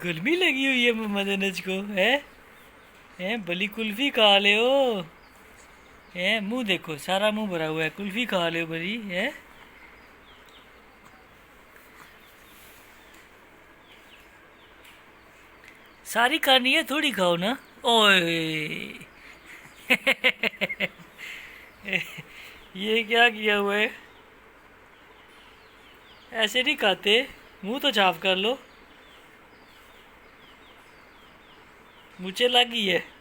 गर्मी लगी हुई है मोहम्मद अनस को, है भली कुल्फी खा ले ओ। है मुंह देखो, सारा मुंह भरा हुआ है, कुल्फी खा ले भली है। सारी खानी है, थोड़ी खाओ ना। ओए ये क्या किया हुआ है? ऐसे नहीं खाते, मुंह तो साफ कर लो। मुझे लगी है।